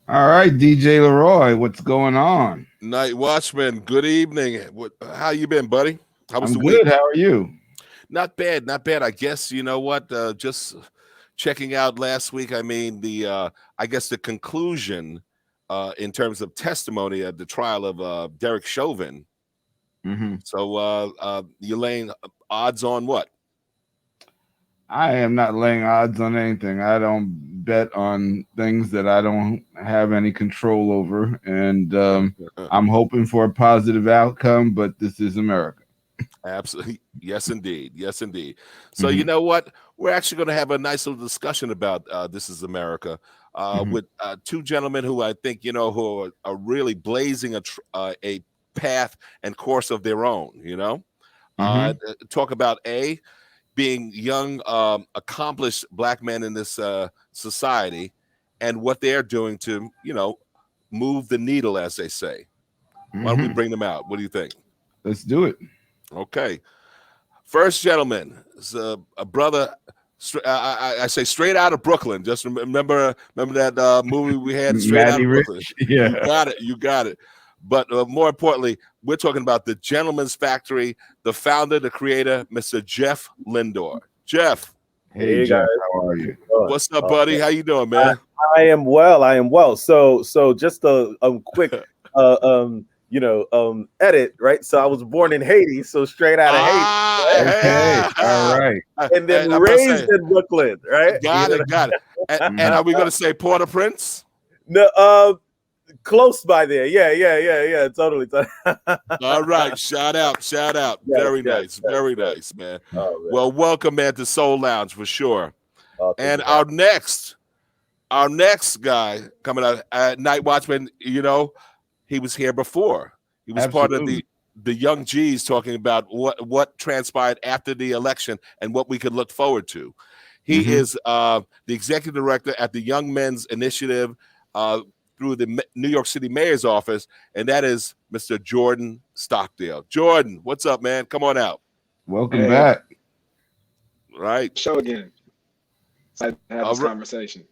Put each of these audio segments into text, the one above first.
All right, DJ LeRoy, what's going on? NightWatchman, good evening. How you been, buddy? How was I'm the good. week? How are you? Not bad, not bad. I guess you know what. Just checking out last week. I mean, I guess the conclusion in terms of testimony at the trial of Derek Chauvin. hmm So you're laying odds on what? I am not laying odds on anything. I don't bet on things that I don't have any control over, and I'm hoping for a positive outcome. But this is America. Absolutely. Yes, indeed. Yes, indeed. So you hmm know what? We're actually going to have a nice little discussion about This Is America hmm with two gentlemen who I think, who are really blazing a path and course of their own, hmm talk about being young, accomplished black men in this society and what they're doing to, move the needle, as they say. Why don't we hmm bring them out? What do you think? Let's do it. Okay. First gentleman is a brother. I say straight out of Brooklyn. Just remember that movie we had, Straight Out Matty of Brooklyn. Rich. You Yeah. got it. You got it. But more importantly, we're talking about the Gentleman's Factory, the founder, the creator, Mr. Jeff Lindor. Jeff, Hey, Hey guys, Jeff. How are you? how what's up, you buddy? doing? How you doing, I, man? I am well. I am well. So just a quick, edit, right? So I was born in Haiti, so straight out of Haiti, right? Okay. All Ah, right. And then I'm about to raised say, in Brooklyn, right? got it, got it. And hmm are we going to say Port-au-Prince? No, close by there. Yeah. Totally. All right, shout out, shout out. Yes, Very nice, man. Oh man. Well, welcome, man, to Soul Lounge for sure. Oh, thank And you. For our next guy coming out, Night Watchman. He was here before. He was part of Absolutely. the Young G's talking about what transpired after the election and what we could look forward to. He hmm is the executive director at the Young Men's Initiative through the New York City Mayor's office, and that is Mr. Jordan Stockdale. Jordan, what's up, man? Come on out. Welcome Hey, back. on Right. the show again. Excited to have All this right. conversation.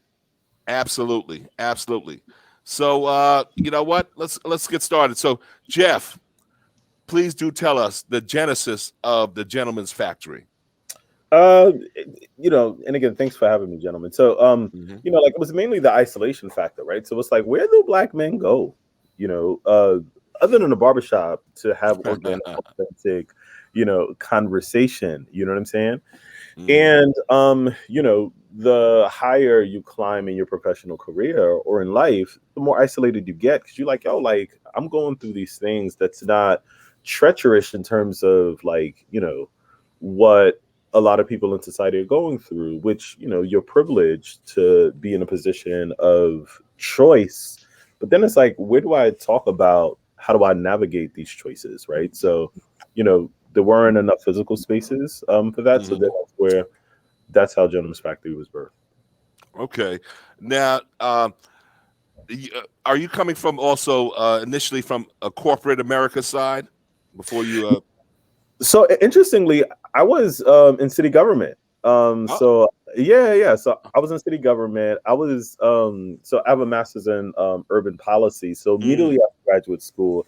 Absolutely. Absolutely. So you know what? Let's get started. So, Jeff, please do tell us the genesis of the Gentleman's Factory. Uh, and again, thanks for having me, gentlemen. So, hmm like it was mainly the isolation factor, right? So it's like, where do black men go? You know, uh, Other than the barbershop to have organic, authentic, conversation. You know what I'm saying? hmm And the higher you climb in your professional career or in life, the more isolated you get because you're like, yo, like I'm going through these things that's not treacherous in terms of like, what a lot of people in society are going through, which, you're privileged to be in a position of choice. But then it's like, where do I talk about how do I navigate these choices, right? So, there weren't enough physical spaces for that. So hmm then that's how Gentleman's Factory was birthed. Okay. Now, are you coming from also initially from a corporate America side before you? So interestingly, I was in city government. Oh, So yeah. So I was in city government. So I have a master's in urban policy. So immediately mm. after graduate school,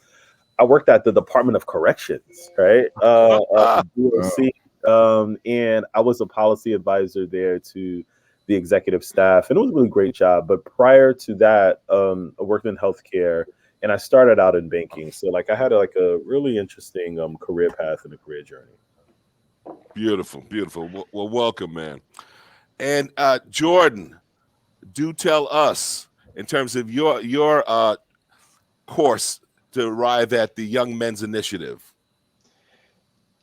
I worked at the Department of Corrections, right? DOC, and I was a policy advisor there to the executive staff, and it was a really great job. But prior to that, I worked in healthcare, and I started out in banking. So like I had like a really interesting career path and a career journey. Beautiful, beautiful. Well, welcome, man. And Jordan, do tell us in terms of your course to arrive at the Young Men's Initiative.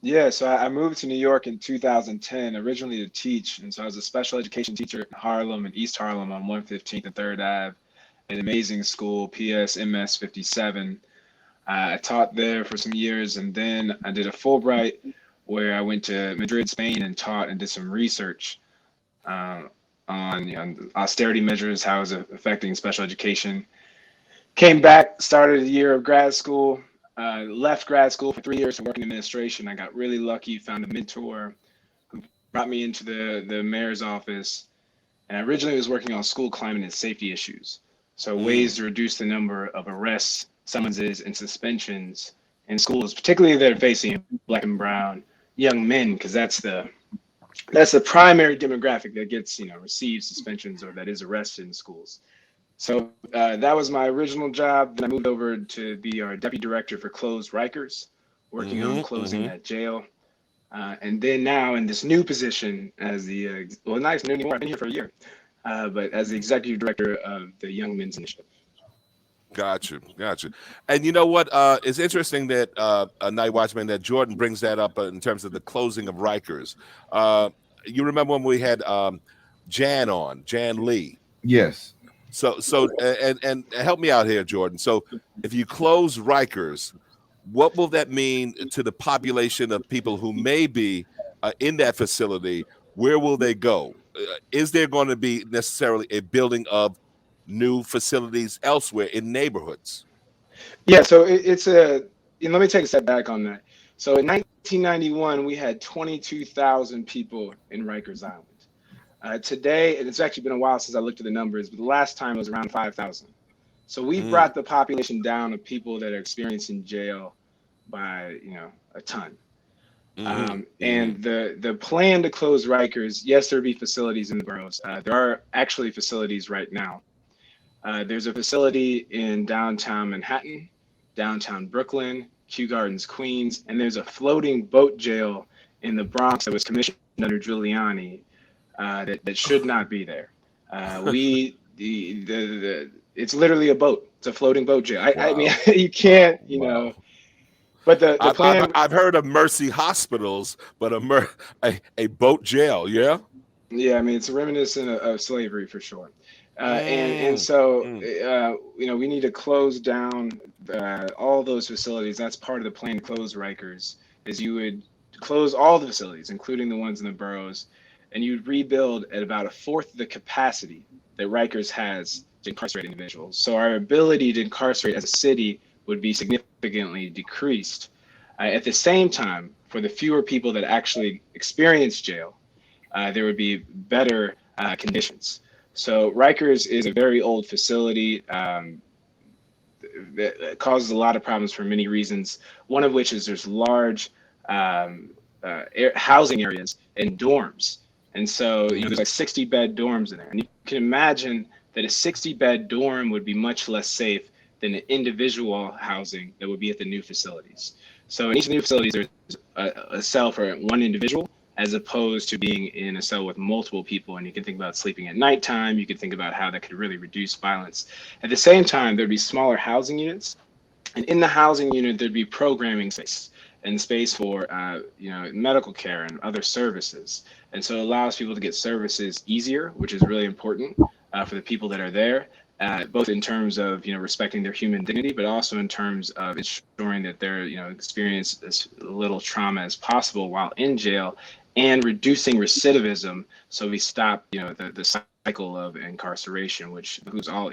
Yeah, so I moved to New York in 2010, originally to teach. And so I was a special education teacher in Harlem and East Harlem on 115th and 3rd Ave, an amazing school, PSMS 57. I taught there for some years, and then I did a Fulbright where I went to Madrid, Spain, and taught and did some research uh, on austerity measures, how it's affecting special education. Came back, started a year of grad school, left grad school for 3 years to work in administration. I got really lucky, found a mentor who brought me into the mayor's office. And I originally was working on school climate and safety issues. So ways to reduce the number of arrests, summonses, and suspensions in schools, particularly that are facing Black and brown young men, because that's the primary demographic that gets, receives suspensions or that is arrested in schools. So that was my original job. Then I moved over to be our deputy director for closed Rikers, working on closing that jail. And then now in this new position as the, well, not new anymore, I've been here for a year, but as the executive director of the Young Men's Initiative. Gotcha. And you know what? It's interesting that NightWatchman, that Jordan brings that up in terms of the closing of Rikers. You remember when we had Jan Lee? Yes. So and help me out here, Jordan. So if you close Rikers, what will that mean to the population of people who may be in that facility? Where will they go? Is there going to be necessarily a building of new facilities elsewhere in neighborhoods? Yeah, so let me take a step back on that. So in 1991, we had 22,000 people in Rikers Island. Today, and it's actually been a while since I looked at the numbers, but the last time it was around 5,000. So we've brought the population down of people that are experiencing jail by, a ton. And the plan to close Rikers, yes, there'd be facilities in the boroughs. There are actually facilities right now. There's a facility in downtown Manhattan, downtown Brooklyn, Kew Gardens, Queens, and there's a floating boat jail in the Bronx that was commissioned under Giuliani that should not be there. It's literally a boat. It's a floating boat jail. I mean, you can't, But the plan. I've heard of Mercy hospitals, but a boat jail, yeah. Yeah, I mean, it's reminiscent of slavery for sure. And so, we need to close down all those facilities. That's part of the plan to close Rikers, is you would close all the facilities, including the ones in the boroughs, and you'd rebuild at about a fourth of the capacity that Rikers has to incarcerate individuals. So our ability to incarcerate as a city would be significantly decreased. At the same time, for the fewer people that actually experience jail, there would be better conditions. So Rikers is a very old facility that causes a lot of problems for many reasons. One of which is there's large housing areas and dorms. And so, there's like 60-bed dorms in there. And you can imagine that a 60-bed dorm would be much less safe than an individual housing that would be at the new facilities. So in each of the new facilities, there's a cell for one individual, as opposed to being in a cell with multiple people. And you can think about sleeping at nighttime. You can think about how that could really reduce violence. At the same time, there'd be smaller housing units. And in the housing unit, there'd be programming space and space for, medical care and other services. And so it allows people to get services easier, which is really important for the people that are there. Both in terms of respecting their human dignity, but also in terms of ensuring that they're experience as little trauma as possible while in jail, and reducing recidivism, so we stop the cycle of incarceration, which includes all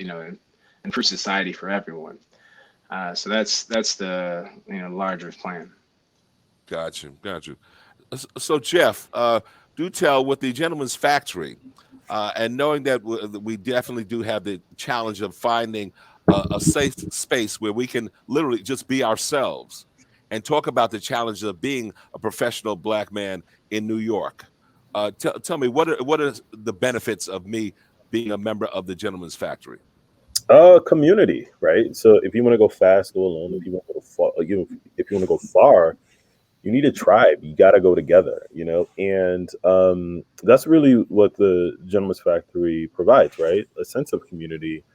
improve society for everyone. So that's the larger plan. Gotcha. So Jeff, do tell, with the Gentleman's Factory. And knowing that we definitely do have the challenge of finding a safe space where we can literally just be ourselves, and talk about the challenge of being a professional Black man in New York. Tell me, what are the benefits of me being a member of the Gentleman's Factory? Community, right? So if you want to go fast, go alone. If you want to go far, if you want to go far, you need a tribe. You got to go together, and that's really what the Gentleman's Factory provides, right? A sense of community.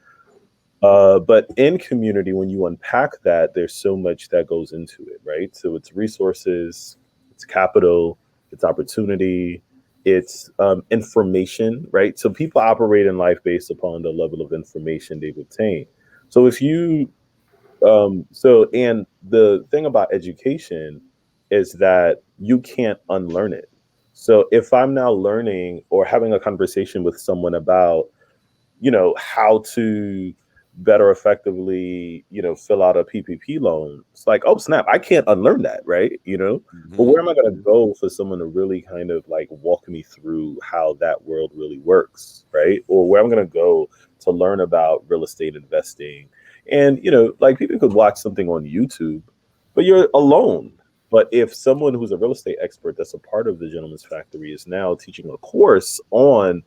But in community, when you unpack that, there's so much that goes into it, right? So it's resources, it's capital, it's opportunity, it's information, right? So people operate in life based upon the level of information they've obtained. So if you, and the thing about education is that you can't unlearn it. So if I'm now learning or having a conversation with someone about, how to better effectively, fill out a PPP loan, it's like, oh snap, I can't unlearn that, right? But where am I going to go for someone to really kind of like walk me through how that world really works, right? Or where I'm going to go to learn about real estate investing. And, you know, like people could watch something on YouTube, but you're alone. But if someone who's a real estate expert that's a part of the Gentleman's Factory is now teaching a course on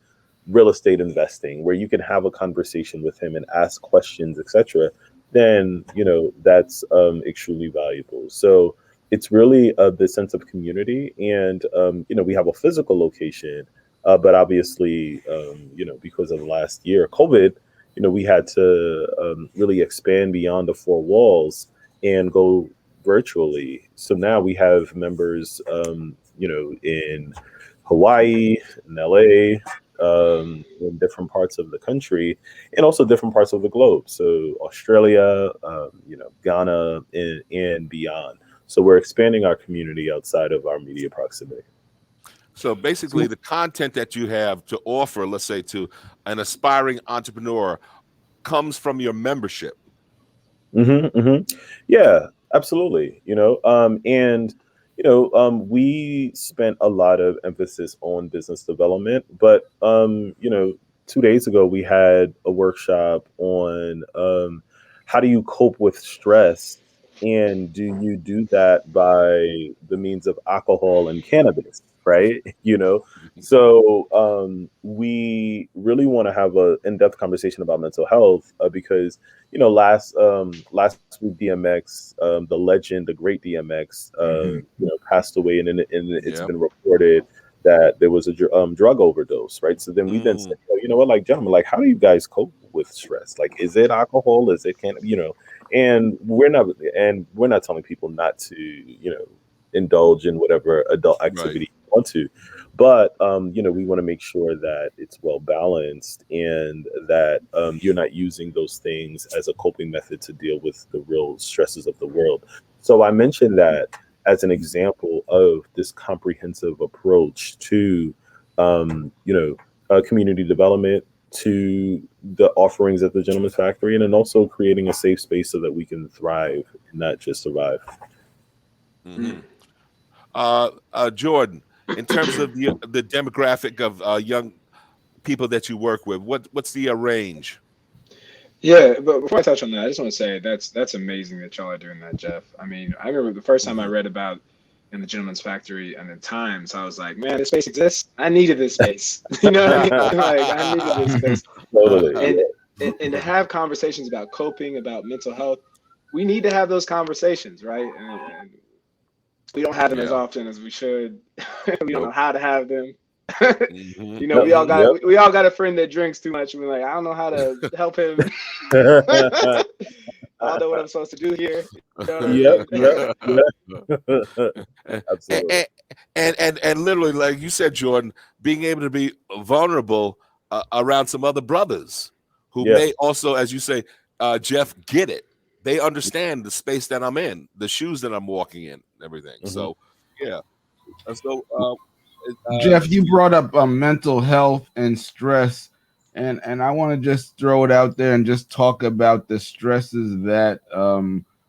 real estate investing where you can have a conversation with him and ask questions, etc., then, you know, that's extremely valuable. So it's really the sense of community. And, you know, we have a physical location, but obviously, you know, because of last year, COVID, you know, we had to really expand beyond the four walls and go virtually. So now we have members, you know, in Hawaii, in LA, in different parts of the country, and also different parts of the globe. So Australia, you know, Ghana, and beyond. So we're expanding our community outside of our media proximity. So basically, the content that you have to offer, let's say, to an aspiring entrepreneur, comes from your membership. Yeah, absolutely. You know, and you know, we spent a lot of emphasis on business development, but you know, 2 days ago we had a workshop on how do you cope with stress, and do you do that by the means of alcohol and cannabis, right? You know, so we really want to have a in-depth conversation about mental health because you know, last week DMX, the legend, the great DMX, you know, passed away, and it's been reported that there was a drug overdose, right? So then we then said, oh, you know what, like, gentlemen, like, how do you guys cope with stress? Like, is it alcohol? Is it you know? And we're not telling people not to, you know, indulge in whatever adult activity you want to. But you know, we want to make sure that it's well balanced and that you're not using those things as a coping method to deal with the real stresses of the world. So I mentioned that as an example of this comprehensive approach to you know, community development, to the offerings at the Gentleman's Factory, and then also creating a safe space so that we can thrive and not just survive. Jordan, in terms of the demographic of young people that you work with, what's the range? Yeah, but before I touch on that, I just want to say that's amazing that y'all are doing that, Jeff. I mean, I remember the first time I read about in the Gentleman's Factory and the Times, I was like, man, this space exists. I needed this space. You know what I mean? Like, I needed this space. Totally. And to have conversations about coping, about mental health, we need to have those conversations, right? And we don't have them as often as we should. We don't know how to have them. You know, we all got a friend that drinks too much, and we're like, I don't know how to help him. I don't know what I'm supposed to do here. You know Absolutely. And literally, like you said, Jordan, being able to be vulnerable around some other brothers who may also, as you say, Jeff, get it. They understand the space that I'm in, the shoes that I'm walking in, everything. So, yeah. So, Jeff, you brought up mental health and stress, and I want to just throw it out there and just talk about the stresses that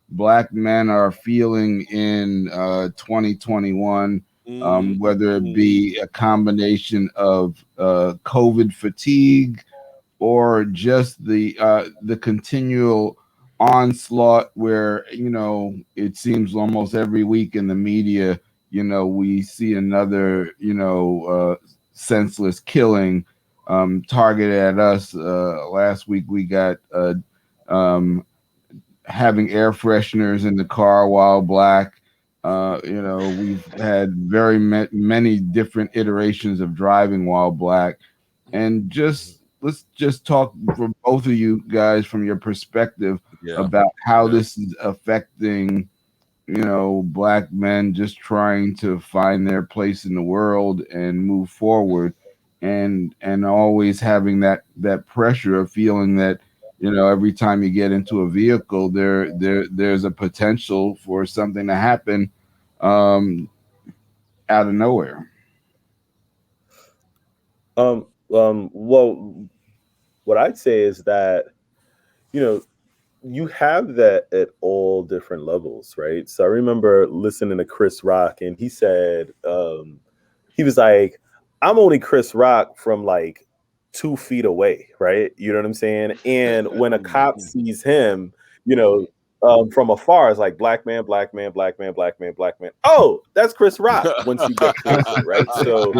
Black men are feeling in 2021, whether it be a combination of COVID fatigue or just the continual onslaught where, you know, it seems almost every week in the media, you know, we see another, you know, senseless killing targeted at us. Last week we got having air fresheners in the car while Black. You know, we've had very many different iterations of driving while Black. And let's just talk for both of you guys from your perspective about how this is affecting, you know, Black men just trying to find their place in the world and move forward, and always having that pressure of feeling that, you know, every time you get into a vehicle, there's a potential for something to happen out of nowhere. Well, what I'd say is that, you know, you have that at all different levels, right? So I remember listening to Chris Rock, and he said, he was like, I'm only Chris Rock from like 2 feet away, right? You know what I'm saying? And when a cop sees him, you know, from afar, it's like black man, black man, black man, black man, black man. Oh, that's Chris Rock. Once you get closer, right? So,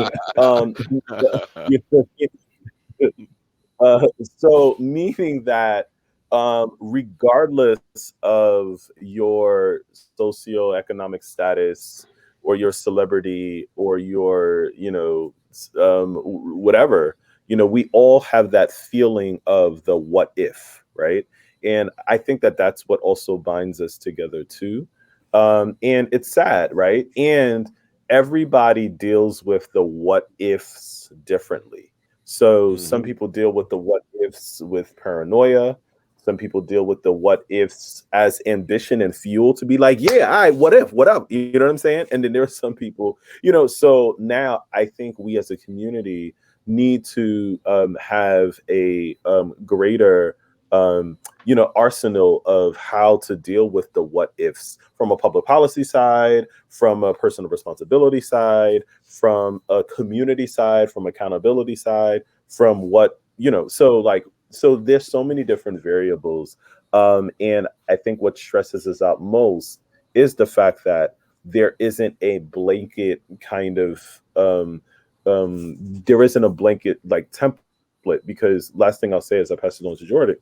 so meaning that regardless of your socioeconomic status or your celebrity or your, you know, whatever, you know, we all have that feeling of the what if, right? And I think that that's what also binds us together too. And it's sad, right? And everybody deals with the what ifs differently. So some people deal with the what ifs with paranoia. Some people deal with the what ifs as ambition and fuel to be like, yeah, all right, what if, what up? You know what I'm saying? And then there are some people, you know, so now I think we as a community need to have a greater, you know, arsenal of how to deal with the what ifs from a public policy side, from a personal responsibility side, from a community side, from accountability side, from what, you know, so like, so there's so many different variables. And I think what stresses us out most is the fact that there isn't a blanket kind of, there isn't a blanket like template, because last thing I'll say as I pass it on to Jordan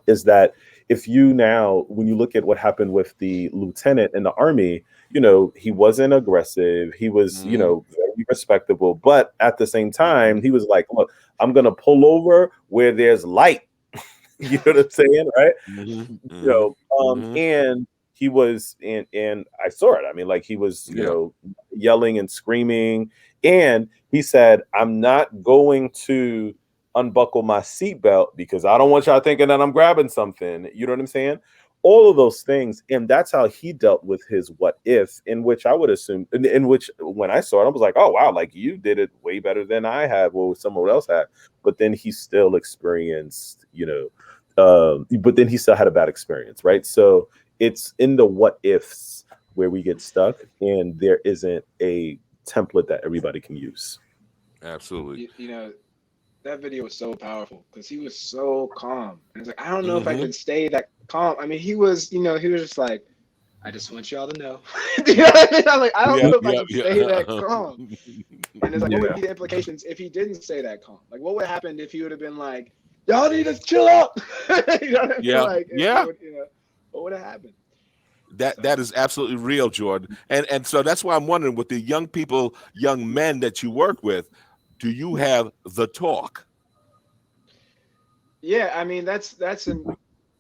is that if you now, when you look at what happened with the lieutenant in the army, you know, he wasn't aggressive. He was, you know, very respectable. But at the same time, he was like, look, I'm going to pull over where there's light. You know what I'm saying? Right. You know, and he was, and I saw it. I mean, like he was, you know, yelling and screaming. And he said, I'm not going to unbuckle my seatbelt because I don't want y'all thinking that I'm grabbing something. You know what I'm saying? All of those things. And that's how he dealt with his what if, in which I would assume, in which when I saw it, I was like, oh, wow, like you did it way better than I have or someone else had. But then he still experienced, you know, but then he still had a bad experience, right? So it's in the what ifs where we get stuck, and there isn't a template that everybody can use. Absolutely. You know, that video was so powerful because he was so calm. And it's like, I don't know if I can stay that calm. I mean, he was, you know, he was just like, I just want y'all to know. You know what I mean? I'm like, I don't know if I can stay that calm. And it's like, what would be the implications if he didn't stay that calm? Like, what would have happened if he would have been like, y'all need to chill out? You know what I mean? Like, would, you know, what would have happened? That is absolutely real, Jordan. And so that's why I'm wondering, with the young people, young men that you work with, do you have the talk? Yeah, I mean, that's an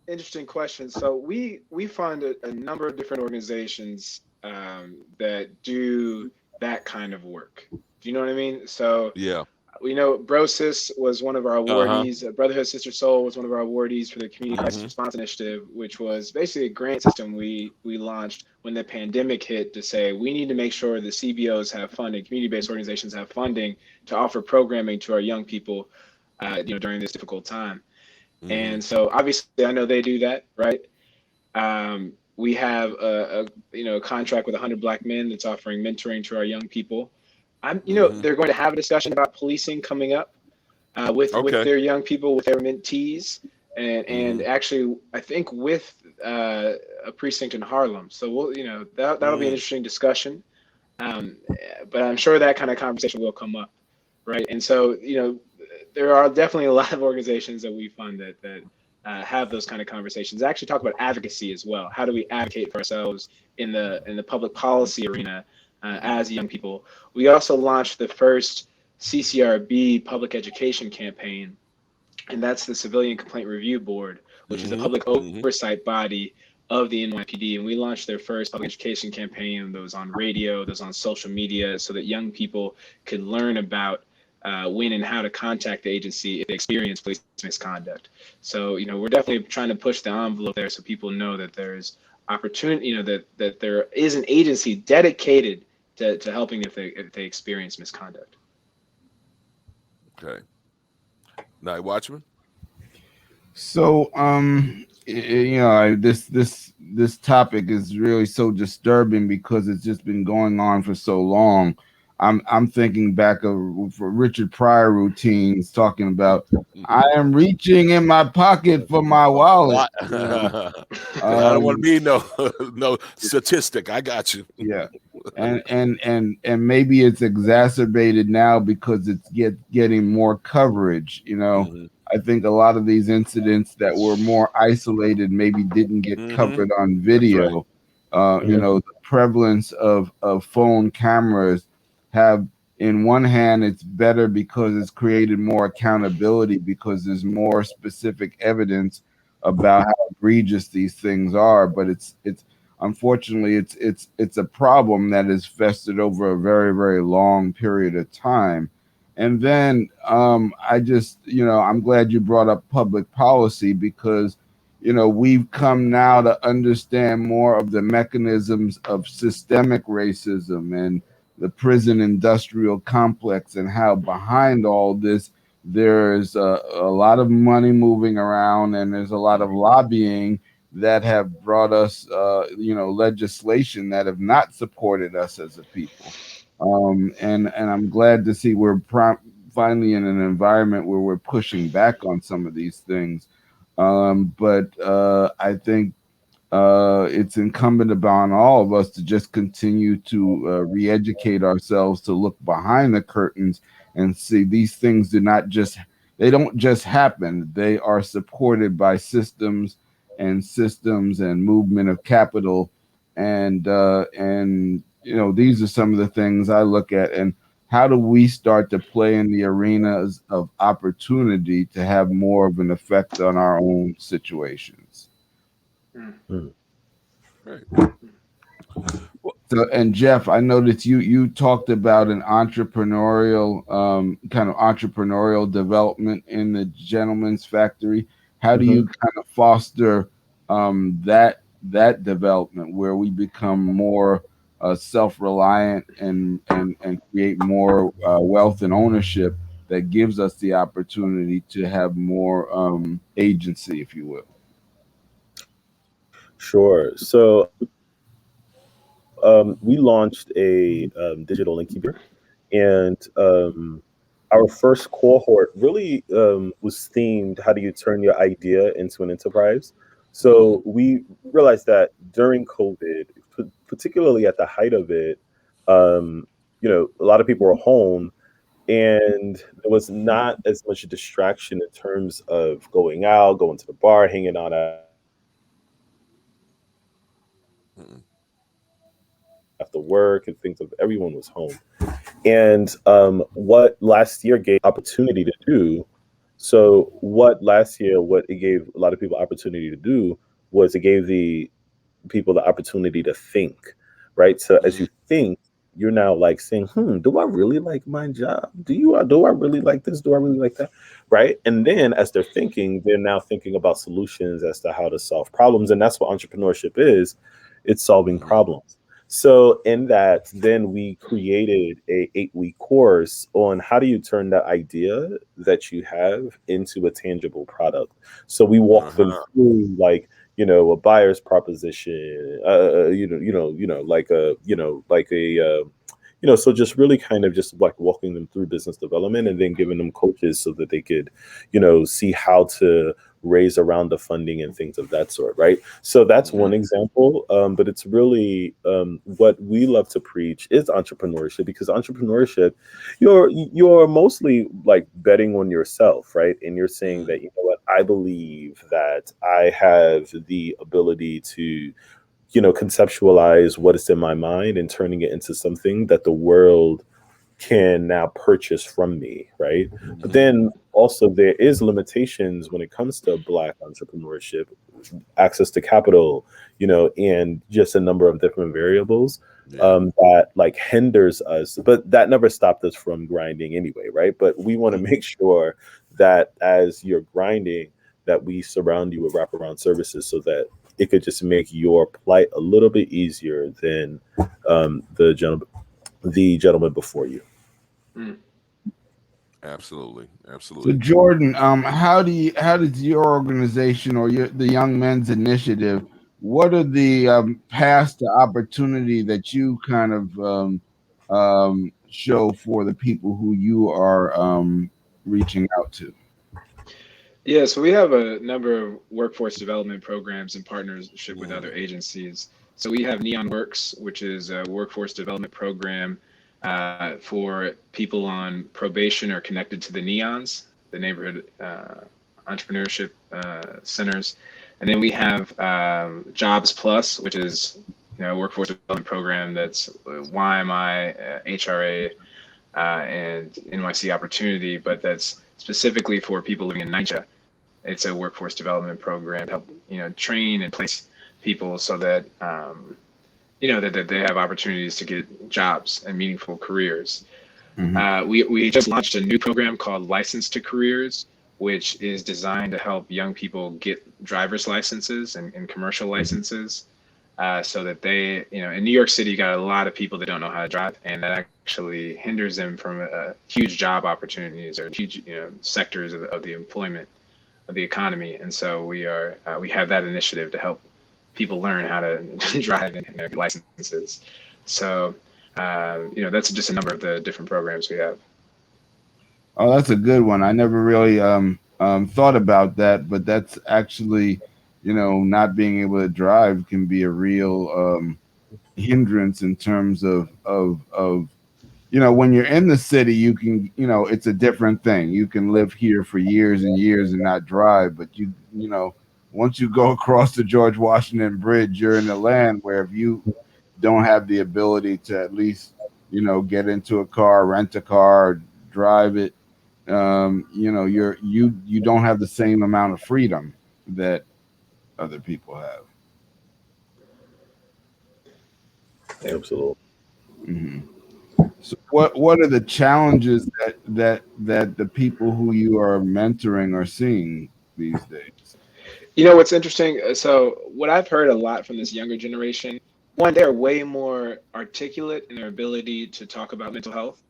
interesting question. So we fund a number of different organizations that do that kind of work. Do you know what I mean? So we know Brosis was one of our awardees. Brotherhood Sister Soul was one of our awardees for the Community Crisis Response Initiative, which was basically a grant system we launched when the pandemic hit to say we need to make sure the CBOs have funding, community-based organizations have funding to offer programming to our young people, you know, during this difficult time. And so obviously I know they do that, right? We have a you know, contract with 100 Black Men that's offering mentoring to our young people. You know, they're going to have a discussion about policing coming up with their young people, with their mentees, and actually I think with a precinct in Harlem. So we'll, you know, that'll be an interesting discussion. But I'm sure that kind of conversation will come up, right? And so, you know, there are definitely a lot of organizations that we fund that have those kind of conversations. I actually talk about advocacy as well. How do we advocate for ourselves in the public policy arena as young people? We also launched the first CCRB public education campaign, and that's the Civilian Complaint Review Board, which is a public oversight body of the NYPD. And we launched their first public education campaign that was on radio, that was on social media, so that young people could learn about when and how to contact the agency if they experience police misconduct. So, you know, we're definitely trying to push the envelope there so people know that there's opportunity, you know, that there is an agency dedicated to helping if they experience misconduct. Okay. NightWatchman. So, you know, this topic is really so disturbing because it's just been going on for so long. I'm thinking back of Richard Pryor routines talking about I am reaching in my pocket for my wallet. You know? I don't want to be no statistic. I got you. Yeah, and maybe it's exacerbated now because it's getting more coverage. You know, I think a lot of these incidents that were more isolated maybe didn't get covered on video. Right. You know, the prevalence of phone cameras have, in one hand, it's better because it's created more accountability because there's more specific evidence about how egregious these things are. But it's unfortunately it's a problem that is festered over a very, very long period of time. And then I just, I'm glad you brought up public policy because we've come now to understand more of the mechanisms of systemic racism and the prison industrial complex, and how behind all this there's a lot of money moving around, and there's a lot of lobbying that have brought us, legislation that have not supported us as a people. And I'm glad to see we're finally in an environment where we're pushing back on some of these things. But I think it's incumbent upon all of us to just continue to re-educate ourselves, to look behind the curtains and see these things they don't just happen. They are supported by systems and movement of capital. And these are some of the things I look at. And how do we start to play in the arenas of opportunity to have more of an effect on our own situations? Right. So, and Jeff, I noticed you talked about an entrepreneurial kind of entrepreneurial development in the Gentleman's Factory. How do you kind of foster that development where we become more self-reliant and create more wealth and ownership that gives us the opportunity to have more agency, if you will? Sure. So we launched a digital incubator, and our first cohort really was themed, how do you turn your idea into an enterprise? So we realized that during COVID, particularly at the height of it, a lot of people were home, and there was not as much distraction in terms of going out, going to the bar, hanging out after work and things of everyone was home. And what last year gave opportunity to do. So what it gave a lot of people opportunity to do was it gave the people the opportunity to think, right? So as you think, you're now like saying, do I really like my job? Do I really like this? Do I really like that? Right. And then as they're thinking, they're now thinking about solutions as to how to solve problems. And that's what entrepreneurship is. It's solving problems. So in that, then we created a 8-week course on how do you turn that idea that you have into a tangible product. So we walk them through a buyer's proposition, so just really kind of just like walking them through business development and then giving them coaches so that they could, see how to raise around the funding and things of that sort, right? So that's one example, but it's really what we love to preach is entrepreneurship, because entrepreneurship, you're mostly like betting on yourself, right? And you're saying that, I believe that I have the ability to conceptualize what is in my mind and turning it into something that the world can now purchase from me, right? But then also there is limitations when it comes to Black entrepreneurship, access to capital, and just a number of different variables that like hinders us. But that never stopped us from grinding anyway, right? But we want to make sure that as you're grinding, that we surround you with wraparound services so that it could just make your plight a little bit easier than the gentleman before you. Absolutely. So Jordan, how does your organization or the Young Men's Initiative? What are the paths to opportunity that you kind of show for the people who you are reaching out to? Yeah, so we have a number of workforce development programs in partnership with other agencies. So we have Neon Works, which is a workforce development program for people on probation or connected to the Neons, the neighborhood entrepreneurship centers. And then we have Jobs Plus, which is a workforce development program that's YMI, HRA, and NYC Opportunity, but that's specifically for people living in NYCHA. It's a workforce development program to help train and place people so that that they have opportunities to get jobs and meaningful careers. We just launched a new program called License to Careers, which is designed to help young people get driver's licenses and commercial licenses, so that they, in New York City, you got a lot of people that don't know how to drive, and that actually hinders them from huge job opportunities or huge, sectors of the employment of the economy. And so we have that initiative to help people learn how to drive and get licenses. So, that's just a number of the different programs we have. Oh, that's a good one. I never really thought about that, but that's actually, not being able to drive can be a real hindrance in terms of when you're in the city, you can, it's a different thing. You can live here for years and years and not drive, but once you go across the George Washington Bridge, you're in a land where if you don't have the ability to at least, get into a car, rent a car, drive it, you don't have the same amount of freedom that other people have. Absolutely. Mm-hmm. So what are the challenges that the people who you are mentoring are seeing these days? What's interesting? So what I've heard a lot from this younger generation, one, they're way more articulate in their ability to talk about mental health,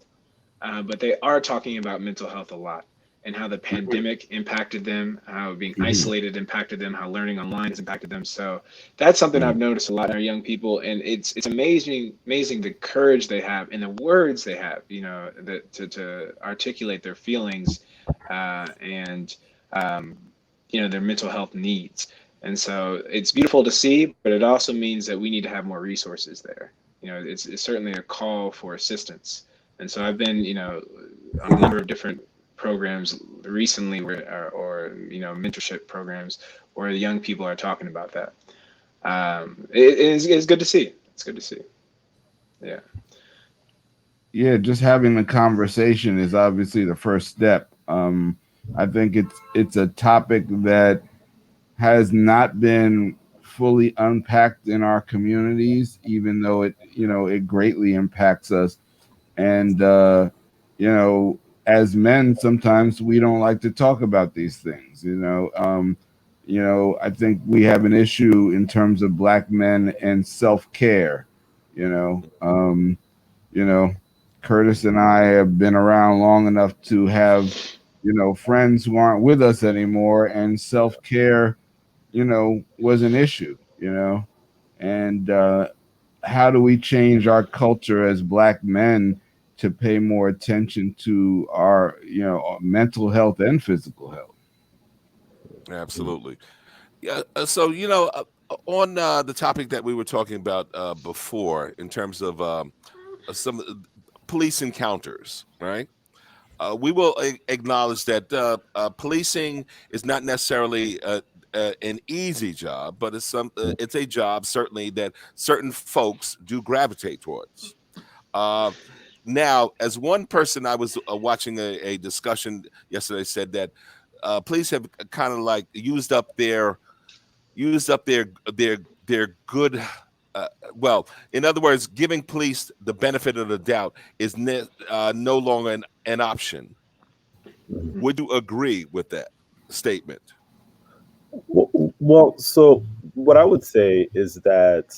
but they are talking about mental health a lot and how the pandemic impacted them, how being isolated impacted them, how learning online has impacted them. So that's something I've noticed a lot in our young people, and it's amazing the courage they have and the words they have, that to articulate their feelings and their mental health needs. And so it's beautiful to see, but it also means that we need to have more resources there. It's certainly a call for assistance. And so I've been, on a number of different programs recently or mentorship programs where the young people are talking about that. It's good to see. It's good to see. Yeah. Yeah, just having the conversation is obviously the first step. I think it's a topic that has not been fully unpacked in our communities, even though it greatly impacts us. And as men, sometimes we don't like to talk about these things. I think we have an issue in terms of Black men and self-care. Curtis and I have been around long enough to have friends who aren't with us anymore, and self-care was an issue. And how do we change our culture as Black men to pay more attention to our mental health and physical health? Absolutely. Yeah. So on the topic that we were talking about before, in terms of some police encounters, right? We will acknowledge that policing is not necessarily an easy job, but it's a job certainly that certain folks do gravitate towards. Now, as one person, I was watching a discussion yesterday, said that police have kind of like used up their good. Well, in other words, giving police the benefit of the doubt is no longer an option. Would you agree with that statement? Well, so what I would say is that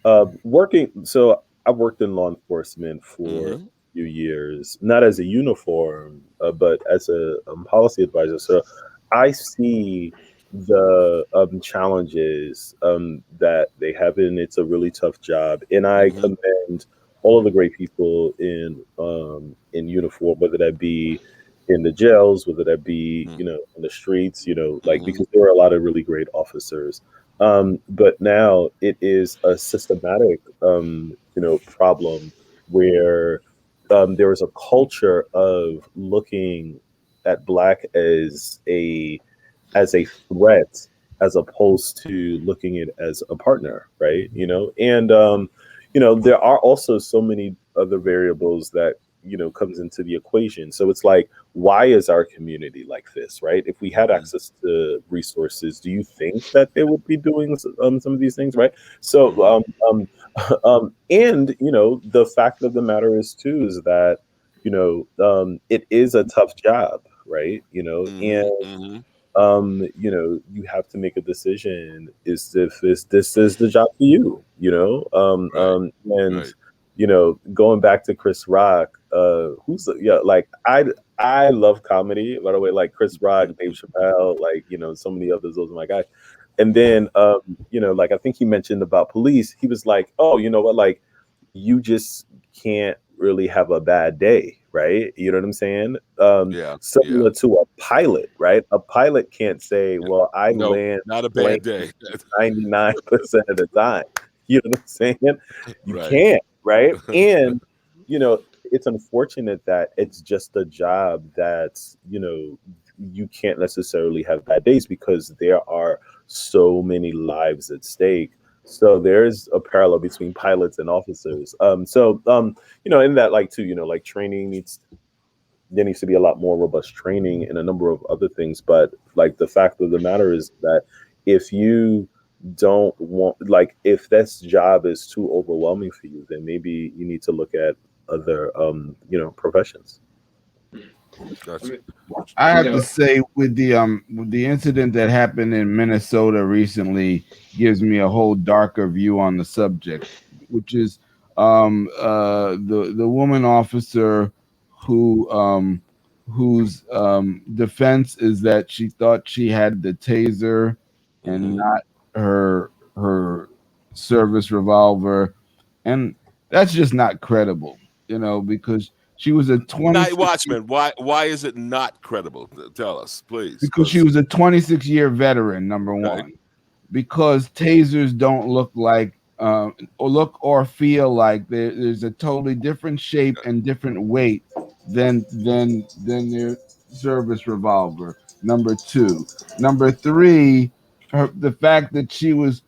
I've worked in law enforcement for a few years, not as a uniform, but as a policy advisor. So I see the challenges that they have, and it's a really tough job. And I commend all of the great people in uniform, whether that be in the jails, whether that be in the streets, like because there were a lot of really great officers. But now it is a systematic, problem where there is a culture of looking at black as a threat as opposed to looking at it as a partner, right? And there are also so many other variables that comes into the equation. So it's like, why is our community like this, right? If we had access to resources, do you think that they would be doing some of these things, right? So and the fact of the matter is too is that it is a tough job, right? And you have to make a decision: is if this is the job for you, Right. and Right. going back to Chris Rock, like I love comedy, by the way, like Chris Rock, Dave Chappelle, like so many others. Those are my guys. And then like I think he mentioned about police. He was like, oh, you know what, like you just can't really have a bad day, right? You know what I'm saying? Yeah. Yeah. Similar to a pilot, right? A pilot can't say, Yeah. well, I No, land not a plane bad day. 99% of the time. You know what I'm saying? You Right. can't, right? And it's unfortunate that it's just a job that's, you can't necessarily have bad days because there are so many lives at stake. So there's a parallel between pilots and officers. In that, like too, like training there needs to be a lot more robust training and a number of other things. But like the fact of the matter is that if you don't want, like, if this job is too overwhelming for you, then maybe you need to look at other professions. I Gotcha. mean, I you have to know, say with the incident that happened in Minnesota recently gives me a whole darker view on the subject, which is the woman officer who whose defense is that she thought she had the taser and Mm-hmm. not her service revolver, and that's just not credible, because she was a Night 26 Watchman. Why is it not credible? Tell us, please. because she Because was a 26-year veteran, number okay. one. Because tasers don't look like or look or feel like there's a totally different shape and different weight than their service revolver. Number two. Number three, the fact that she was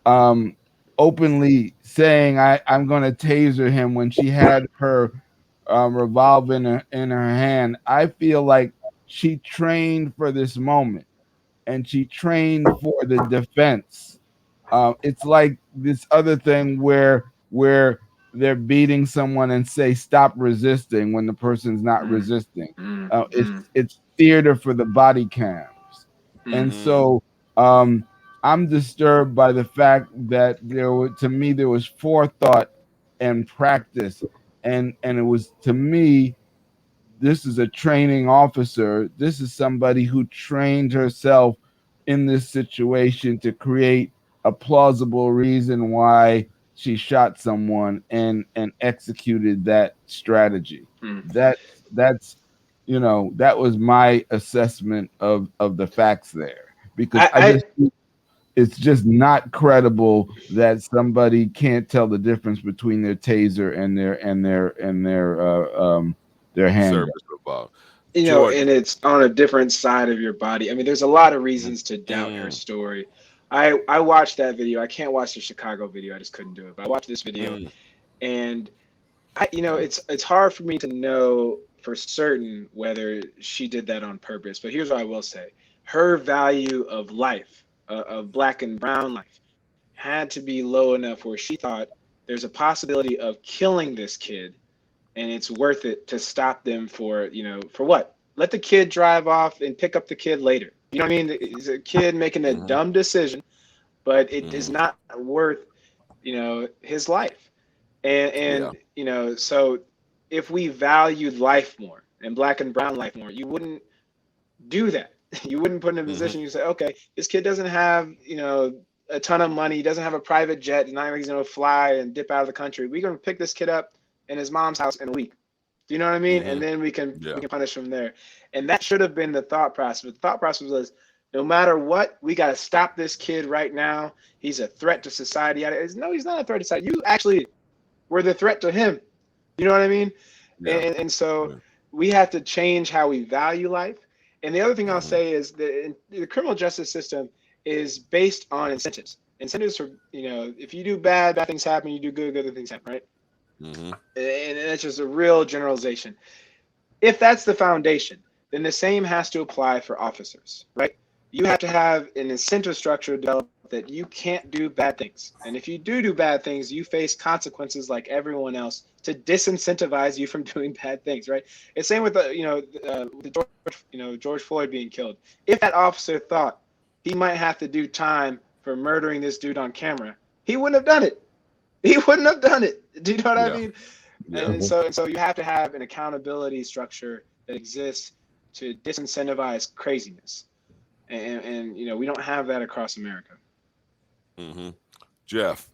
um, openly saying I'm going to taser him when she had her revolver in her hand. I feel like she trained for this moment and she trained for the defense. It's like this other thing where they're beating someone and say stop resisting when the person's not mm, resisting. mm, It's mm, it's theater for the body cams, and mm, Mm, so I'm disturbed by the fact that to me there was forethought and practice, and it was to me this is a training officer. This is somebody who trained herself in this situation to create a plausible reason why she shot someone and executed that strategy. mm. That's that was my assessment of the facts there, because I I just it's just not credible that somebody can't tell the difference between their taser and their handgun. service involved. and Jordan. it's on a different side of your body. I mean, there's a lot of Mm, reasons to doubt her mm, story. I watched that video. I can't watch the Chicago video. I just couldn't do it. But I watched this video, mm, and it's hard for me to know for certain whether she did that on purpose. But here's what I will say: her value of life, of black and brown life, had to be low enough where she thought there's a possibility of killing this kid, and it's worth it to stop them for what? Let the kid drive off and pick up the kid later. You know what I mean? It's a kid making a mm, dumb decision, but it is mm. not worth his life. And Yeah. so if we valued life more and black and brown life more, you wouldn't do that. You wouldn't put in a Mm-hmm. position you say, okay, this kid doesn't have a ton of money, he doesn't have a private jet, and now he's going to fly and dip out of the country. We're going to pick this kid up, in his mom's house in a week. Do you know what I mean? And then we can punish from there. And that should have been the thought process. But the thought process was, no matter what, we got to stop this kid right now. He's a threat to society. No, he's not a threat to society. You actually were the threat to him. You know what I mean? Yeah. And so we have to change how we value life. And the other thing I'll say is that the criminal justice system is based on incentives. Incentives for, if you do bad things happen. You do good things happen, right? And that's just a real generalization. If that's the foundation, then the same has to apply for officers, right? You have to have an incentive structure developed that you can't do bad things. And if you do bad things, you face consequences like everyone else to disincentivize you from doing bad things, right? It's same with George Floyd being killed. If that officer thought he might have to do time for murdering this dude on camera, he wouldn't have done it. He wouldn't have done it. Do you know what I mean? Yeah. And so you have to have an accountability structure that exists to disincentivize craziness. And we don't have that across America. Jeff.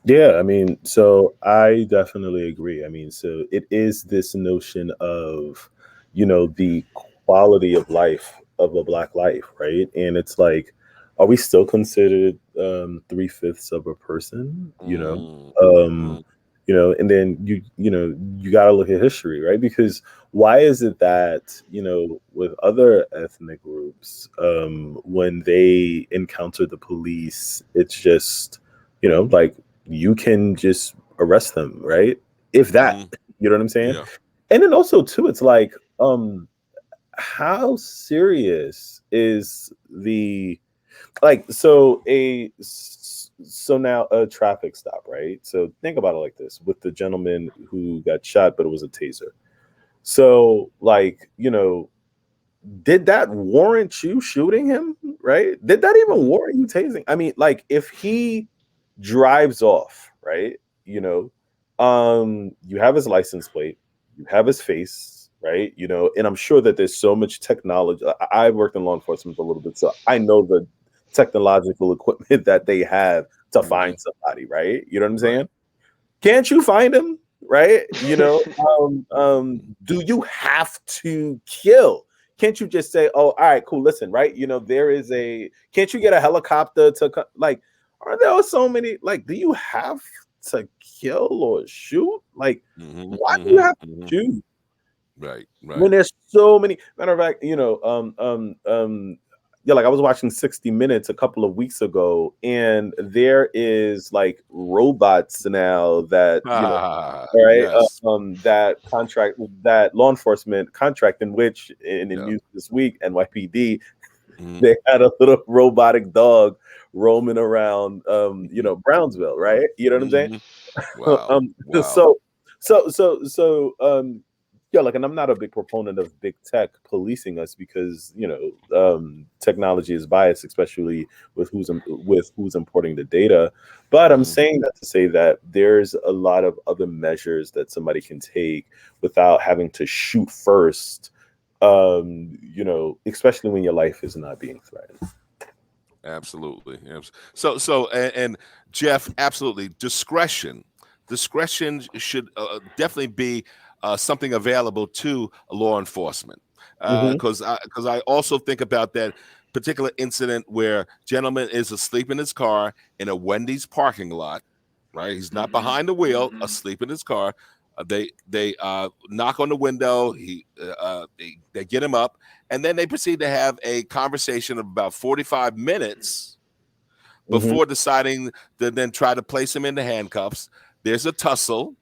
Yeah, I mean, so I definitely agree. I mean, so it is this notion of, the quality of life of a Black life, right? And it's like, are we still considered 3/5 of a person? And then you got to look at history, right? Because why is it that with other ethnic groups, when they encounter the police, it's just like you can just arrest them, right? If that, you know what I'm saying? Yeah. And then also too, it's like, how serious is the so now a traffic stop, right? So think about it like this with the gentleman who got shot, but it was a taser. So did that warrant you shooting him, right? Did that even warrant you tasing? I mean, if he drives off, right? You have his license plate, you have his face, right? And I'm sure that there's so much technology. I've worked in law enforcement a little bit, so I know the technological equipment that they have to find somebody, right? You know what I'm saying? Can't you find him, right? Do you have to kill? Can't you just say, oh, all right, cool, listen, right? Can't you get a helicopter to, are there so many, do you have to kill or shoot? Why do you have to shoot? Right. When there's so many, matter of fact, I was watching 60 Minutes a couple of weeks ago, and there is robots now that that contract, that law enforcement contract, in which in news this week, NYPD, they had a little robotic dog roaming around, Brownsville, right? You know what I'm saying? Wow. And I'm not a big proponent of big tech policing us because technology is biased, especially with who's importing the data. But I'm saying that to say that there's a lot of other measures that somebody can take without having to shoot first. Especially when your life is not being threatened. Absolutely. So and Jeff, absolutely, discretion should definitely be something available to law enforcement, because I also think about that particular incident where gentleman is asleep in his car in a Wendy's parking lot, right? He's not behind the wheel, asleep in his car. They knock on the window. They get him up, and then they proceed to have a conversation of about 45 minutes before deciding to then try to place him in the handcuffs. There's a tussle.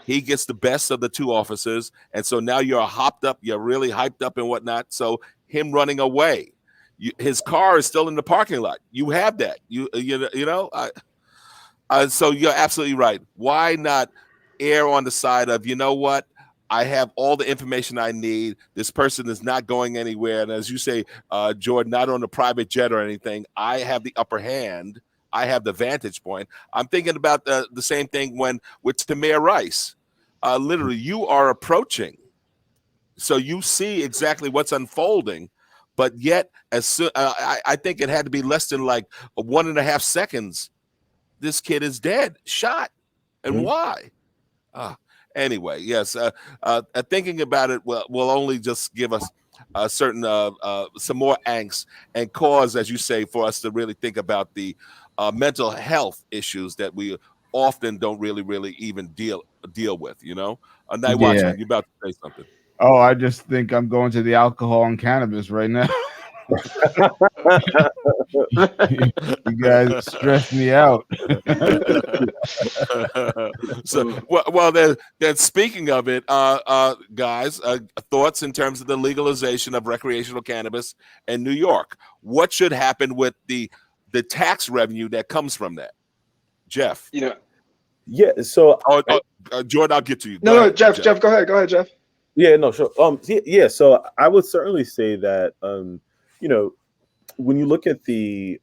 He gets the best of the two officers, and so now you're hopped up, you're really hyped up and whatnot. So him running away, his car is still in the parking lot. You have that. So you're absolutely right. Why not err on the side of, what? I have all the information I need. This person is not going anywhere. And as you say, Jordan, not on a private jet or anything. I have the upper hand. I have the vantage point. I'm thinking about the same thing with Tamir Rice. Literally, you are approaching. So you see exactly what's unfolding. But yet, I think it had to be less than 1.5 seconds. This kid is dead, shot. And why? Anyway, yes. Thinking about it will only just give us certain some more angst and cause, as you say, for us to really think about the mental health issues that we often don't really even deal with. Night Yeah. Watchman, you about to say something? Oh, I just think I'm going to the alcohol and cannabis right now. You guys stress me out. So, well, then speaking of it, guys, thoughts in terms of the legalization of recreational cannabis in New York. What should happen with the tax revenue that comes from that? Jeff. Yeah. So, Jordan, I'll get to you. Go ahead, Jeff. Go ahead, Jeff. Yeah, no, sure. Yeah. So I would certainly say that, when you look at the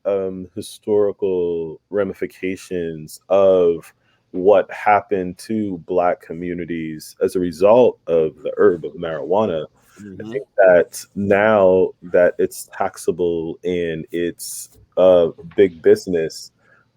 historical ramifications of what happened to Black communities as a result of the herb of marijuana, I think that now that it's taxable and it's big business,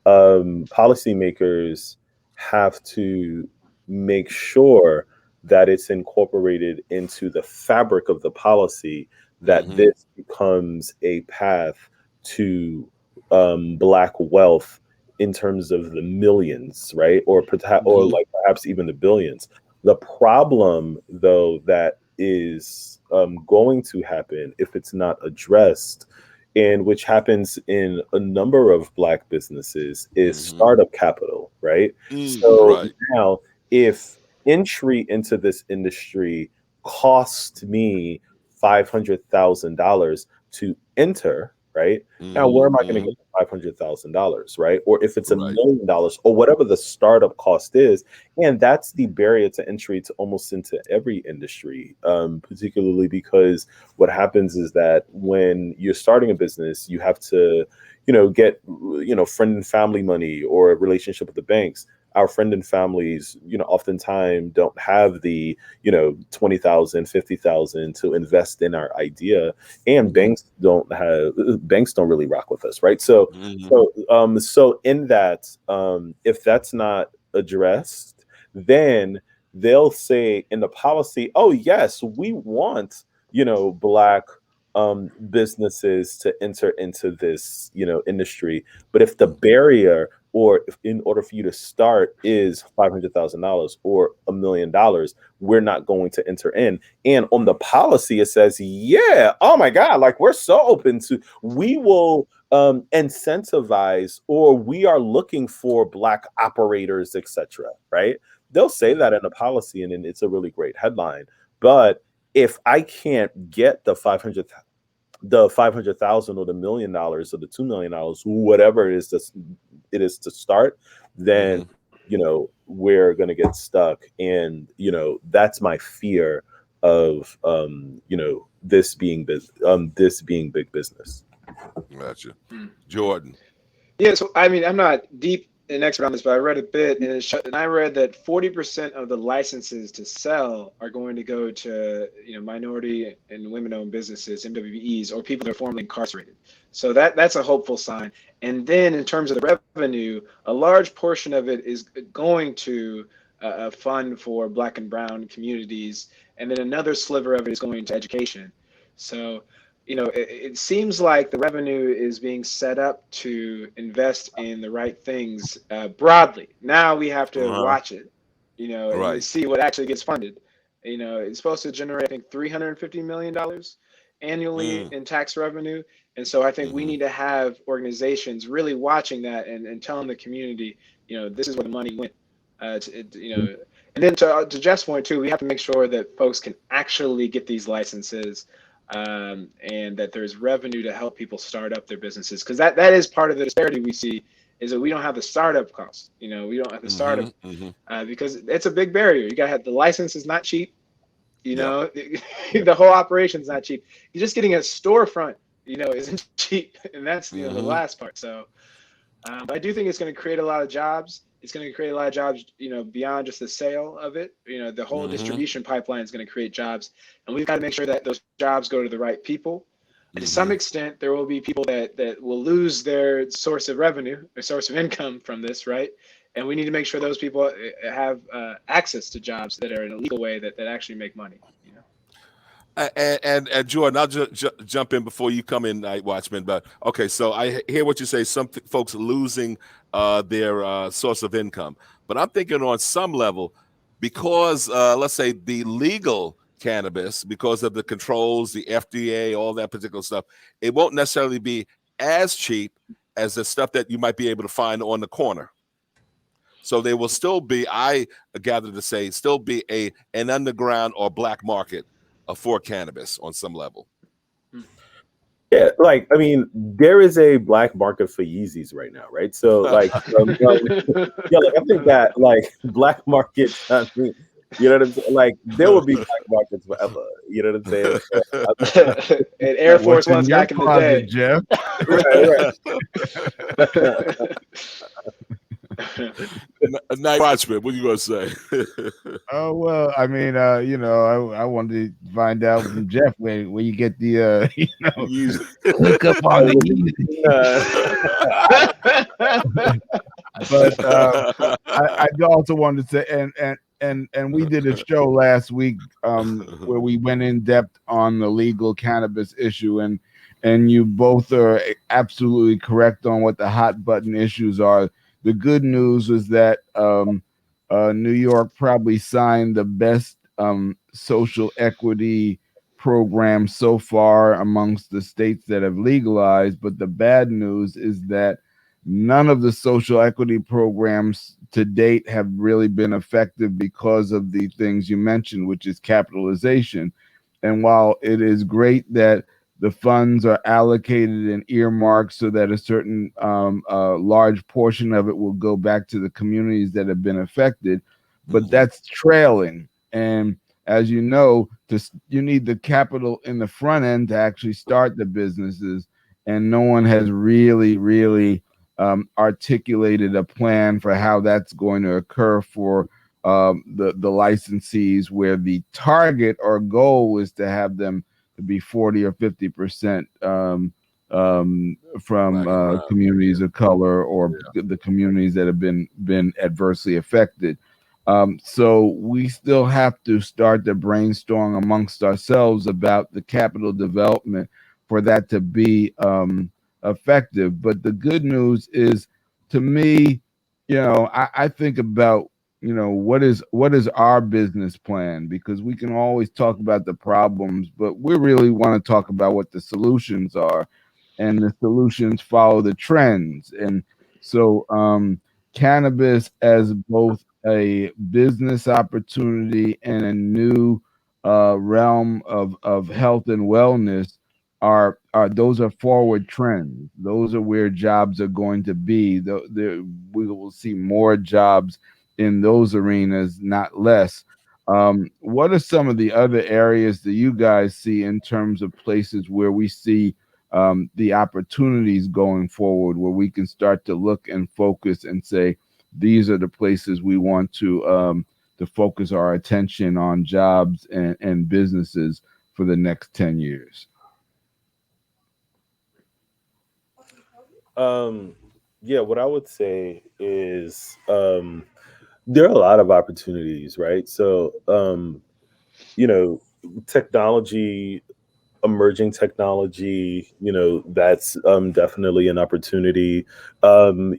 policymakers have to make sure that it's incorporated into the fabric of the policy, that this becomes a path to Black wealth in terms of the millions, right? Or perhaps even the billions. The problem, though, that is going to happen if it's not addressed, and which happens in a number of Black businesses, is startup capital, right? So now, if entry into this industry cost me $500,000 to enter, right? Now, where am I going to get $500,000, right? Or if it's $1 million, or whatever the startup cost is, and that's the barrier to entry to almost into every industry, particularly because what happens is that when you're starting a business, you have to, get, friend and family money or a relationship with the banks. Our friend and families, oftentimes don't have the, 20,000, 50,000 to invest in our idea, and banks don't really rock with us, right? So in that, if that's not addressed, then they'll say in the policy, oh yes, we want, Black businesses to enter into this, industry. But if the barrier, or if in order for you to start, is $500,000 or $1 million, we're not going to enter in. And on the policy, it says, yeah, oh my God, like we're so open to, we will incentivize, or we are looking for Black operators, etc. Right? They'll say that in a policy, and it's a really great headline. But if I can't get the 500,000 or the $1 million or the $2 million, whatever it is to start, then we're gonna get stuck. And that's my fear of this being big business. Gotcha. Jordan. Yeah, so I mean, I'm not deep an expert on this, but I read a bit, and I read that 40% of the licenses to sell are going to go to minority and women-owned businesses, MWBEs, or people that are formerly incarcerated. So that's a hopeful sign. And then in terms of the revenue, a large portion of it is going to a fund for Black and brown communities, and then another sliver of it is going to education. So it seems like the revenue is being set up to invest in the right things broadly. Now we have to watch it, and see what actually gets funded. It's supposed to generate, I think, $350 million annually in tax revenue. And so I think we need to have organizations really watching that and telling the community, this is where the money went. And then to Jeff's point too, we have to make sure that folks can actually get these licenses. And that there's revenue to help people start up their businesses, because that is part of the disparity we see, is that we don't have the startup costs. We don't have the startup because it's a big barrier. You got to have the license is not cheap. The whole operation is not cheap. You're just getting a storefront, isn't cheap, and that's the last part. So, but I do think it's going to create a lot of jobs. It's going to create a lot of jobs, beyond just the sale of it. The whole distribution pipeline is going to create jobs, and we've got to make sure that those jobs go to the right people. To some extent, there will be people that will lose their source of revenue, their source of income from this, right? And we need to make sure those people have access to jobs that are in a legal way that actually make money. You know. And Jordan, I'll jump in before you come in, Night Watchman. But okay, so I hear what you say. Some folks losing their source of income, but I'm thinking on some level, because let's say the legal cannabis, because of the controls, the FDA, all that particular stuff, it won't necessarily be as cheap as the stuff that you might be able to find on the corner. So there will still be, I gather to say, still be an underground or black market for cannabis on some level. Yeah, like, I mean, there is a black market for Yeezys right now, right? So, like, yeah, like, I think that, like, black market, I mean, you know what I'm saying? Like, there will be black markets forever. You know what I'm saying? So, And Air Force What's in Ones your back in the closet, day. Jeff? Night Watchman, what are you going to say? Oh well, I mean, you know, I wanted to find out from Jeff where you get the, you know, look up on the Yeezy. But I also wanted to say, and we did a show last week where we went in depth on the legal cannabis issue, and you both are absolutely correct on what the hot button issues are. The good news is that New York probably signed the best social equity program so far amongst the states that have legalized. But the bad news is that none of the social equity programs to date have really been effective because of the things you mentioned, which is capitalization. And while it is great that the funds are allocated and earmarked so that a certain large portion of it will go back to the communities that have been affected, but that's trailing. And as you know, you need the capital in the front end to actually start the businesses, and no one has really articulated a plan for how that's going to occur for the licensees, where the target or goal is to have them to be 40 or 50% from communities of color or the communities that have been adversely affected. So we still have to start to brainstorm amongst ourselves about the capital development for that to be effective. But the good news is, to me, you know, I think about, you know, what is our business plan, because we can always talk about the problems, but we really want to talk about what the solutions are, and the solutions follow the trends. And so cannabis as both a business opportunity and a new realm of health and wellness are those are forward trends. Those are where jobs are going to be. We will see more jobs in those arenas, not less. What are some of the other areas that you guys see in terms of places where we see the opportunities going forward, where we can start to look and focus and say, these are the places we want to focus our attention on jobs and businesses for the next 10 years? Yeah, what I would say is there are a lot of opportunities, right? So, you know, technology, emerging technology, you know, that's definitely an opportunity. Joe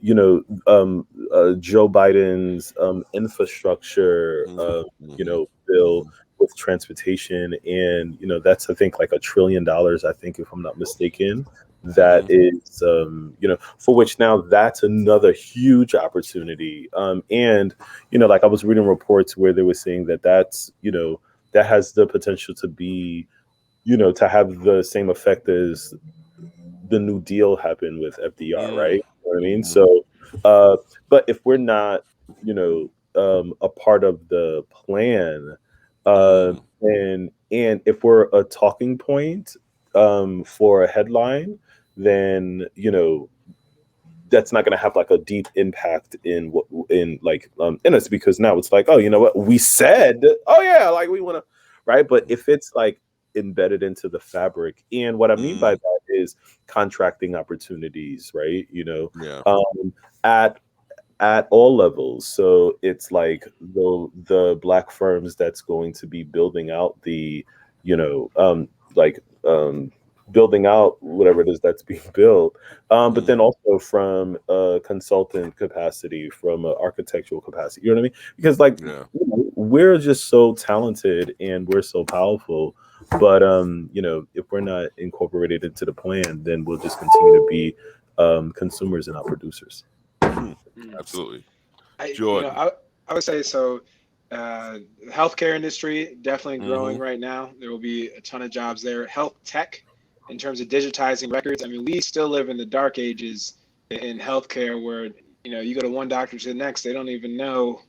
Biden's infrastructure, you know, bill with transportation, and you know, that's, I think, like $1 trillion. I think, if I'm not mistaken, that is, you know, for which now that's another huge opportunity. And you know, like, I was reading reports where they were saying that that's, you know, that has the potential to be, you know, to have the same effect as the New Deal happened with FDR, right? You know what I mean? So, but if we're not, you know, a part of the plan, and if we're a talking point for a headline, then, you know, that's not going to have like a deep impact in what in us, because now it's like, oh, you know what, we said, oh yeah, like, we want to, right? But if it's like embedded into the fabric, and what I mean by that is contracting opportunities, right? You know, at At all levels. So it's like the black firms that's going to be building out the, you know, like building out whatever it is that's being built. But then also from a consultant capacity, from an architectural capacity. You know what I mean? Because like we're just so talented and we're so powerful. But if we're not incorporated into the plan, then we'll just continue to be consumers and not producers. Absolutely. Jordan. I would say so. The healthcare industry definitely growing right now. There will be a ton of jobs there. Health tech, in terms of digitizing records. I mean, we still live in the dark ages in healthcare, where you go to one doctor to the next, they don't even know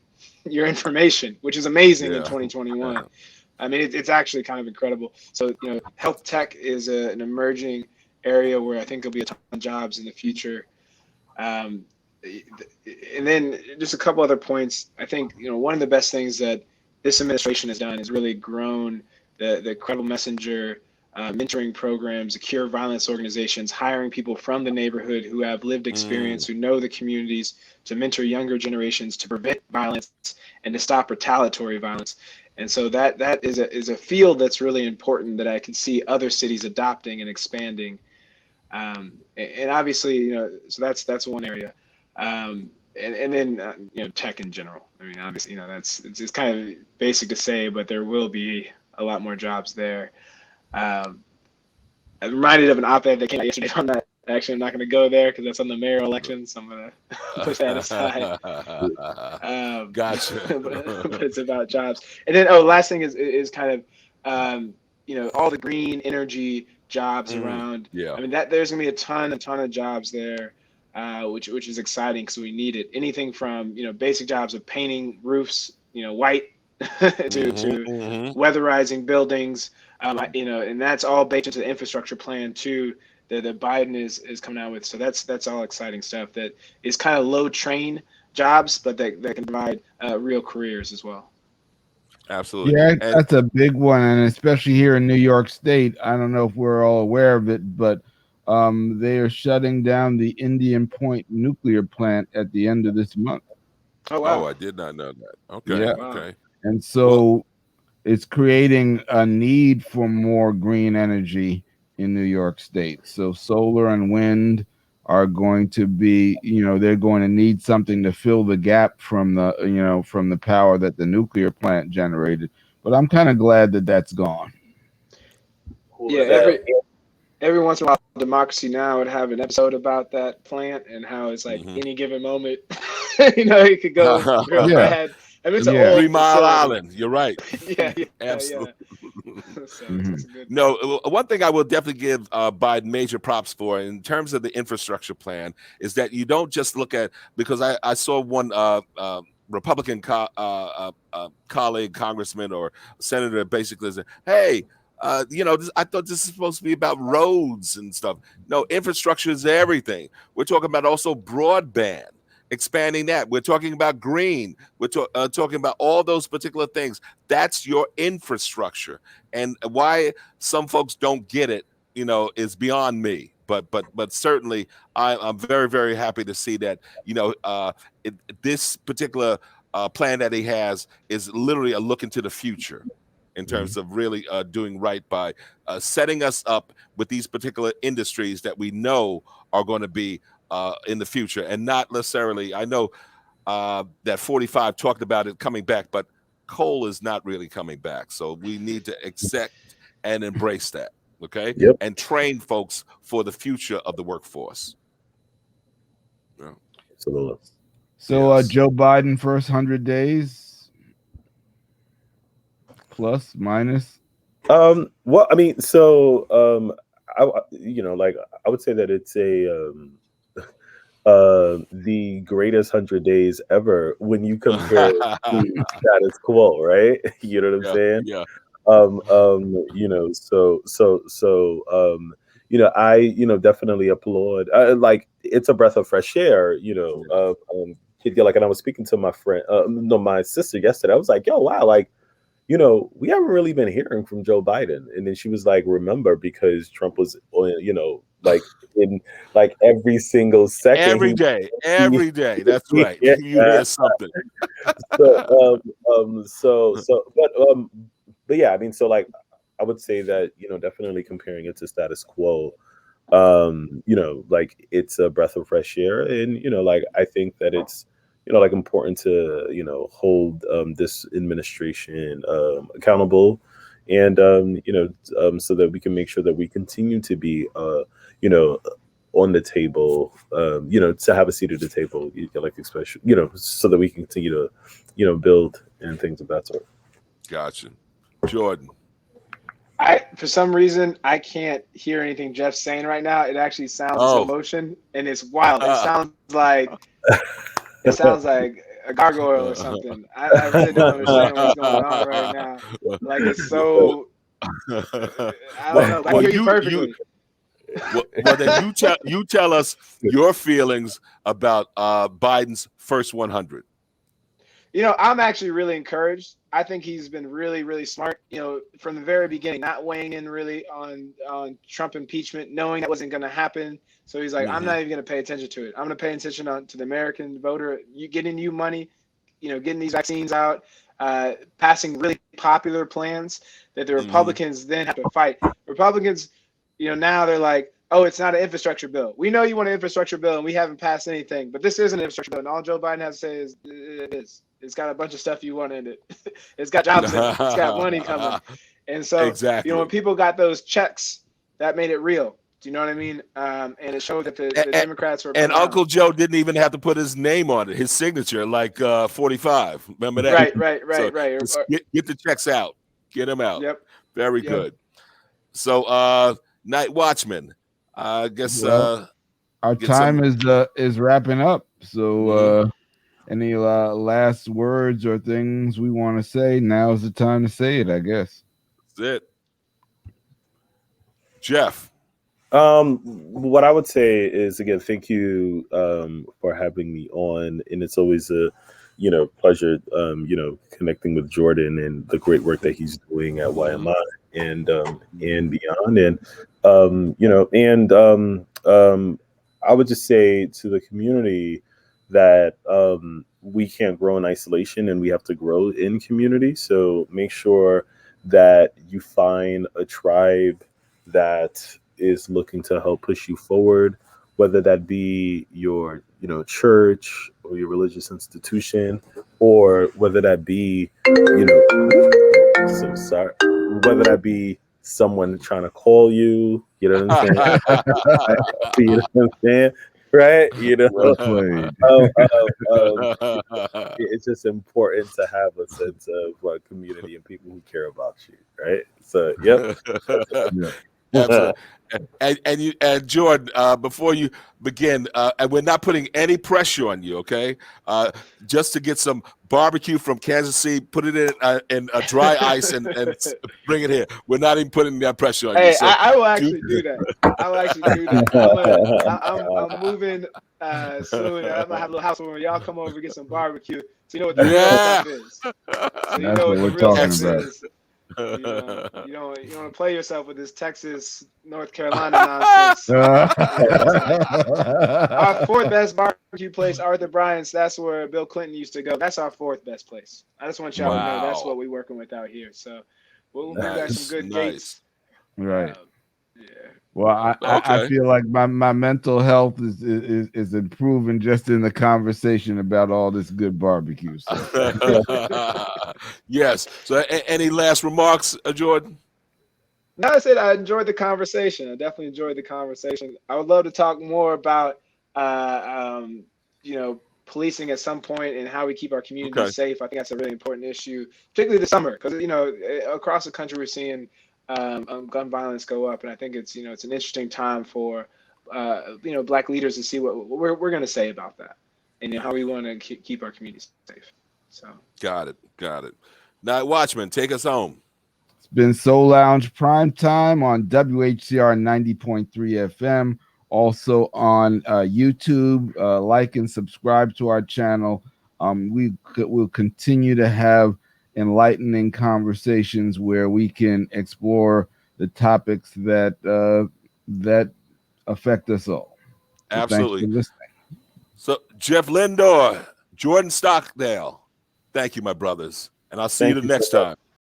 your information, which is amazing in 2021. I mean, it's actually kind of incredible. So health tech is an emerging area where I think there'll be a ton of jobs in the future. And then just a couple other points. I think one of the best things that this administration has done is really grown the Credible Messenger mentoring programs, secure violence organizations, hiring people from the neighborhood who have lived experience, who know the communities, to mentor younger generations to prevent violence and to stop retaliatory violence. And so that is a field that's really important that I can see other cities adopting and expanding. And obviously, so that's one area. And then tech in general. I mean, obviously, it's kind of basic to say, but there will be a lot more jobs there. I'm reminded of an op-ed that came out yesterday on that. Actually, I'm not going to go there because that's on the mayoral election, so I'm going to push that aside. Gotcha. But it's about jobs. And then, last thing is kind of, all the green energy jobs around. Yeah. I mean, there's going to be a ton of jobs there. Which is exciting because we need it. Anything from basic jobs of painting roofs, white, to weatherizing buildings, and that's all baked into the infrastructure plan too that Biden is coming out with. So that's all exciting stuff that is kind of low train jobs, but that can provide real careers as well. Absolutely. Yeah, that's a big one, and especially here in New York State. I don't know if we're all aware of it, but they are shutting down the Indian Point nuclear plant at the end of this month. Oh, wow. I did not know that. Okay. Yeah. Okay. And so it's creating a need for more green energy in New York State. So solar and wind are going to be, they're going to need something to fill the gap from the power that the nuclear plant generated. But I'm kind of glad that that's gone. Yeah, every once in a while, Democracy Now! Would have an episode about that plant and how it's like any given moment, it could go real bad. I mean, it's an old 3 Mile Island. You're right. Yeah, Absolutely. Yeah. So it's a good No, one thing I will definitely give Biden major props for in terms of the infrastructure plan is that you don't just look at, because I saw one Republican colleague, congressman or senator basically said, hey, I thought this is supposed to be about roads and stuff. No, infrastructure is everything. We're talking about also broadband, expanding that. We're talking about green. We're talking about all those particular things. That's your infrastructure. And why some folks don't get it, is beyond me. But certainly I'm very, very happy to see that, this particular plan that he has is literally a look into the future in terms of really doing right by setting us up with these particular industries that we know are going to be in the future, and not necessarily, I know that 45 talked about it coming back, but coal is not really coming back. So we need to accept and embrace that, okay? Yep. And train folks for the future of the workforce. Yeah. Absolutely. So Joe Biden first 100 days, plus, minus? Well, I mean, so I would say that it's the greatest 100 days ever when you compare to status quo, right? You know what I'm saying? Yeah. I definitely applaud. Like, it's a breath of fresh air. And I was speaking to my friend, my sister yesterday. I was like, yo, wow, like, we haven't really been hearing from Joe Biden. And then she was like, remember, because Trump was, like in like every single second. Every day. That's right. Yeah. You hear something. But yeah, I mean, so like I would say that, definitely comparing it to status quo, like it's a breath of fresh air. And, like I think that it's, like important to, hold this administration accountable, and so that we can make sure that we continue to be you know on the table, to have a seat at the table, like especially, so that we can continue to, build and things of that sort. Gotcha. Jordan. For some reason, I can't hear anything Jeff's saying right now. It actually sounds slow motion, and it's wild. It sounds like a gargoyle or something. I really don't understand what's going on right now. Like, it's so. I don't know. I can hear you perfectly. Well, then you tell us your feelings about Biden's first 100. I'm actually really encouraged. I think he's been really, really smart, from the very beginning, not weighing in really on Trump impeachment, knowing that wasn't going to happen. So he's like, I'm not even going to pay attention to it. I'm going to pay attention to the American voter, getting you money, getting these vaccines out, passing really popular plans that the Republicans then have to fight. Republicans, now they're like, oh, it's not an infrastructure bill. We know you want an infrastructure bill, and we haven't passed anything, but this is an infrastructure bill, and all Joe Biden has to say is it is. It's got a bunch of stuff you want in it. It's got jobs in it. It's got money coming. And so, exactly. When people got those checks, that made it real. Do you know what I mean? And it showed that the Democrats were. And Uncle Joe didn't even have to put his name on it, his signature, like 45. Remember that? Right. So get the checks out. Get them out. Yep. Very good. So, Night Watchman, I guess our time is wrapping up. So, any last words or things we want to say? Now's the time to say it, I guess. That's it. Jeff. What I would say is, again, thank you for having me on, and it's always a pleasure connecting with Jordan and the great work that he's doing at YMI and beyond, and I would just say to the community that we can't grow in isolation, and we have to grow in community. So make sure that you find a tribe that is looking to help push you forward, whether that be your church or your religious institution, or whether that be whether that be someone trying to call you, you know what I'm saying? You know what I'm saying? Right? It's just important to have a sense of community and people who care about you, right? So, yep. Absolutely. And Jordan, before you begin, and we're not putting any pressure on you, okay? Just to get some barbecue from Kansas City, put it in a dry ice and bring it here. We're not even putting that pressure on you. So I will actually do that. I will actually do that. I'm moving soon. I'm gonna have a little house where y'all come over and get some barbecue. So you know what the real stuff is. So you know what the real stuff is. You don't want to play yourself with this Texas, North Carolina nonsense. Our fourth best barbecue place, Arthur Bryant's. That's where Bill Clinton used to go. That's our fourth best place. I just want y'all to know that's what we're working with out here. So we'll got some good dates. Right. Yeah. Well, I feel like my mental health is improving just in the conversation about all this good barbecue. So. Yes. So, any last remarks, Jordan? No, I said I enjoyed the conversation. I definitely enjoyed the conversation. I would love to talk more about, policing at some point and how we keep our communities safe. I think that's a really important issue, particularly this summer, because across the country we're seeing gun violence go up, and I think it's an interesting time for Black leaders to see what we're going to say about that, and how we want to keep our communities safe. So got it. Night Watchman, take us home. It's been Soul Lounge Primetime on WHCR 90.3 FM. Also on YouTube. Like and subscribe to our channel. We'll continue to have enlightening conversations where we can explore the topics that affect us all. So Absolutely. thanks for listening. So Jeff Lindor, Jordan Stockdale, thank you, my brothers. And I'll see you Thank the you next so much. time.